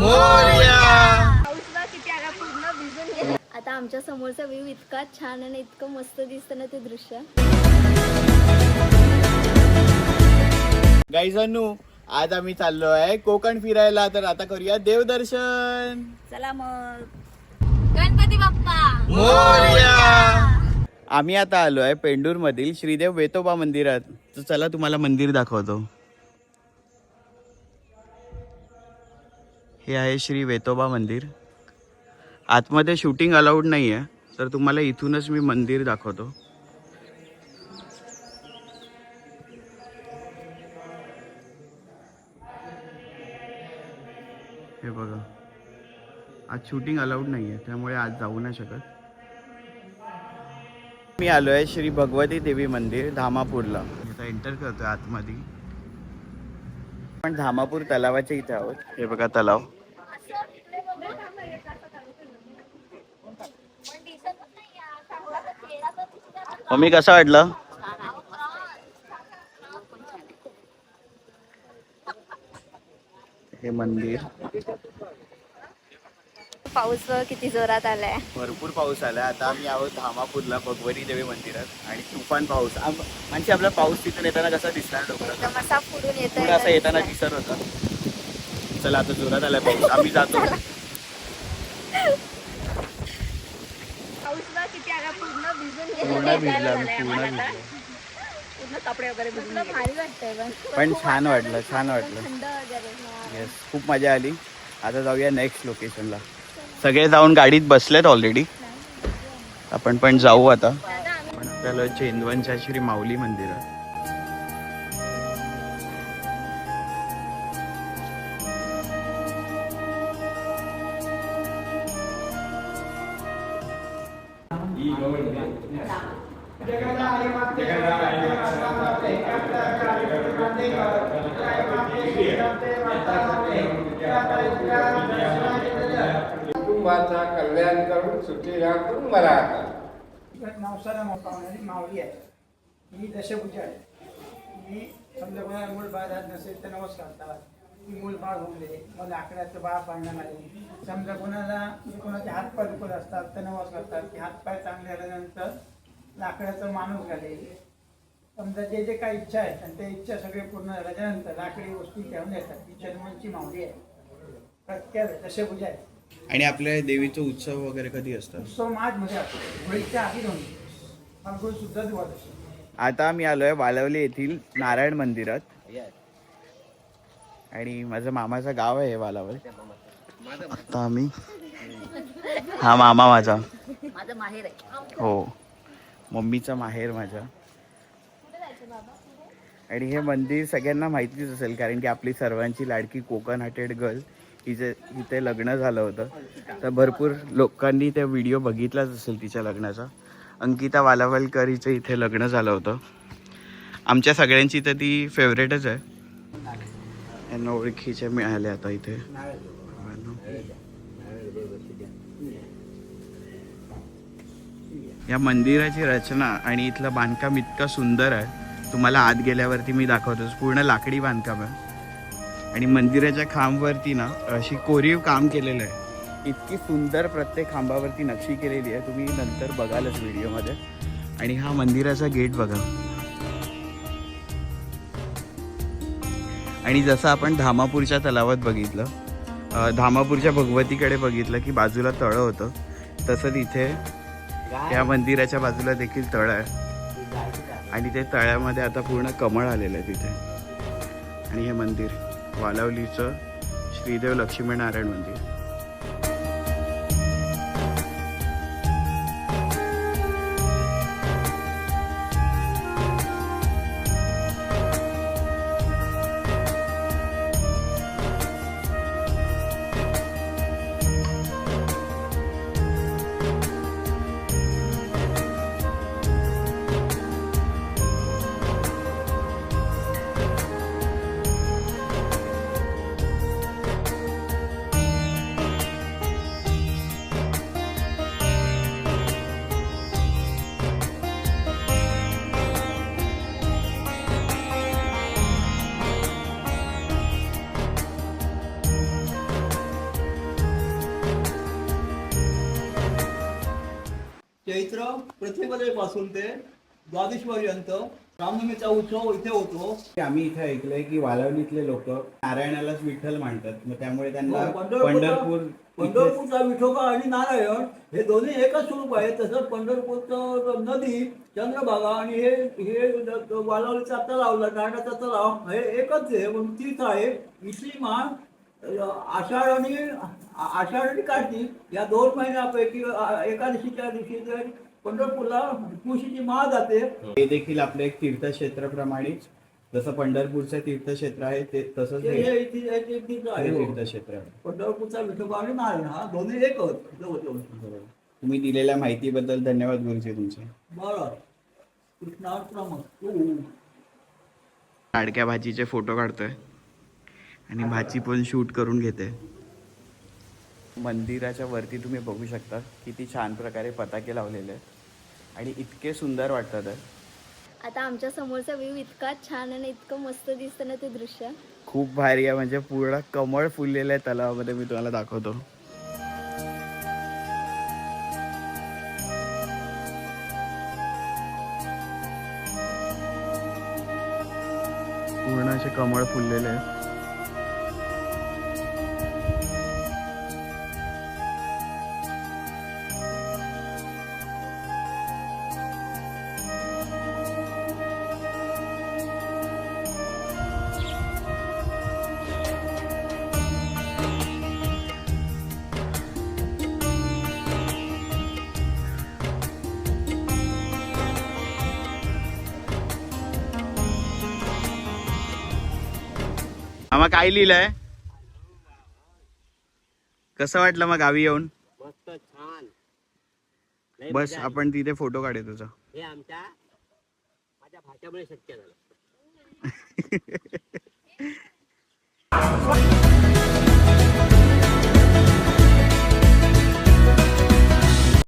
मोरया. पाऊसला किती आला पूर्ण भिजून गेला. आता आमच्या समोरचा व्ह्यू इतका छान आणि इतकं मस्त दिसतं ना ते दृश्य. गाईजानू आज आम्ही चाललो आहे कोकण फिरायला, तर आता करूया देवदर्शन. चला मग. गणपती बाप्पा मोरया. आम्ही आता आलो आहे पेंडूर मधील श्रीदेव वेतोबा मंदिरात. तर चला तुम्हाला मंदिर दाखवतो. हे आहे श्री वेतोबा मंदिर. आतमध्ये शूटिंग अलाउड नाही आहे, तर तुम्हाला इथूनच मी मंदिर दाखवतो. हे बघा, आज शूटिंग अलाउड नाही आहे, त्यामुळे आज जाऊ नाही शकत. मी आलो आहे श्री भगवती देवी मंदिर धामापूरला. आता एंटर करतोय आतमध्ये. पण धामापूर तलावाच्या इथे आहोत. हे बघा तलाव. मम्मी कसं वाटलं? हे मंदिर. पाऊस किती जोरात आलाय. भरपूर पाऊस आलाय. आता आम्ही आहोत धामापूरला भगवती देवी मंदिरात आणि तुफान पाऊस. म्हणजे आपला पाऊस तिथून येताना कसा दिसणार डोंगरात, असा फुडून येत पुढे असा येताना दिसत होता. चला आता जोरात आलाय पाऊस, आम्ही जातो. पाऊसला किती आला पूर्ण भिजून पूर्ण भिजला मी, पूर्ण भिजला. पूर्ण कपडे वगैरे भिजून भारी वाटतंय. पण छान वाटलं, छान वाटलं. थंड वगैरे. येस, खूप मजा आली. आता जाऊया नेक्स्ट लोकेशनला. सगळे जाऊन गाडीत बसलेत ऑलरेडी. आपण पण जाऊ आता. आपण आपल्याला चेंदवनच्या श्री माऊली मंदिरात. कुटुंबाचा कल्याण करून सुखी राहून मला आता नवसाला पावणारी माऊली आहे. ही दशभुजा आहे. ही समजा कोणाला मूळ बाळ राहत नसेल तर नवस करतात की मूळ बाळ होऊन दे, मला आकड्याचं बाळ पाळणार नाही. समजा कोणाचे हातपाय दुखत असतात तर नवस करतात की हातपाय चांगले झाल्यानंतर लाकडाचं माणूस घालेल. समजा जे जे काही इच्छा आहेत आणि त्या इच्छा सगळे पूर्ण झाल्यानंतर लाकडी वस्तू घेऊन येतात. ही चेंदवनची माऊली आहे. प्रख्यात दशभुजा आहे. आणि आपल्या देवीचा उत्सव वगैरे कधी असतात? उत्सव मार्चमध्ये असतो. होळीच्या आधी 2 दिवस. फाल्गुन शुद्ध दिवस. आता आम्ही आलोय वालवली येथील नारायण मंदिरात. आणि माझं मामाचं गाव आहे हे वालावल. आता आम्ही, हा मामा माझा माहेर आहे. हो, मम्मीचा माहेर माझ्या. आणि हे मंदिर सगळ्यांना माहितीच असेल, कारण की आपली सर्वांची लाडकी कोकण हाटेड गर्ल इथे लग्न झालं होतं. तर भरपूर लोकांनी ते व्हिडिओ बघितलाच असेल तिच्या लग्नाचा. अंकिता वालावलकर हिचं इथे लग्न झालं होतं. आमच्या सगळ्यांची तर ती फेवरेटच आहे. यांना ओळखीचे मिळाले आता इथे. या मंदिराची रचना आणि इथलं बांधकाम इतकं सुंदर आहे. तुम्हाला आत गेल्यावरती मी दाखवतो. पूर्ण लाकडी बांधकाम आहे. आणि मंदिराच्या खांबवरती ना अशी कोरीव काम केलेलं आहे. इतकी सुंदर प्रत्येक खांबावरती नक्षी केलेली आहे. तुम्ही नंतर बघालच व्हिडिओमध्ये. आणि हा मंदिराचा गेट बघा. आणि जसं आपण धामापूरच्या तलावात बघितलं, धामापूरच्या भगवतीकडे बघितलं की बाजूला तळं होतं, तसंच इथे या मंदिराच्या बाजूला देखील तळं आहे. आणि ते तळ्यामध्ये आता पूर्ण कमळ आलेलं आहे तिथे. आणि हे मंदिर वालावलीचं श्रीदेव लक्ष्मीनारायण मंदिर. चैत्र प्रतिपदेपासून ते द्वादशीपर्यंत रामनवमीचा उत्सव इथे होतो. आम्ही इथे ऐकलंय की वालवलीतले लोक नारायणालाच विठ्ठल मानतात, मग त्यामुळे त्यांना पंढरपूरचा विठोबा आणि नारायण हे दोन्ही एकच स्वरूप आहे. तसंच पंढरपूरचं नदी चंद्रभागा आणि हे वालावलीचा तलाव नारायणाचा तलाव हे एकच आहे, पण तीच आहे. इथली मान आषाढ आणि कार्तिक या 2 महिन्यापैकी एकादशीच्या दिवशी जर पंढरपूरला तुळशीची माळ जाते. हे देखील आपलं एक तीर्थक्षेत्राप्रमाणे जसं पंढरपूरचं तीर्थक्षेत्र आहे ते तसंच हे तीर्थक्षेत्र आहे. पंढरपूरचा विठोबा आणि नारायण हा दोन्ही एकच. तुम्ही दिलेल्या माहितीबद्दल धन्यवाद गुरुजी तुमचे. बरं, कृष्णार्पणम. लाडक्या भाजीचे फोटो काढतोय आणि भाजी पण शूट करून घेते. मंदिराच्या वरती तुम्ही बघू शकता किती छान प्रकारे पताके लावलेले आहेत आणि इतके सुंदर वाटतात. आता आमच्या समोरचा व्ह्यू इतका छान आणि इतकं मस्त दिसतं ना ते दृश्य. खूप भारी आहे, म्हणजे पूर्ण कमळ फुललेलं आहे तलावामध्ये. मी तुम्हाला दाखवतो. पूर्ण असे कमळ फुललेले आहेत. आम्हा काय लिहिलंय? कसं वाटलं मग गावी येऊन? मस्त छान. बस आपण तिथे फोटो काढू तुझा. हे माझ्या भाच्यामुळे शक्य झालं.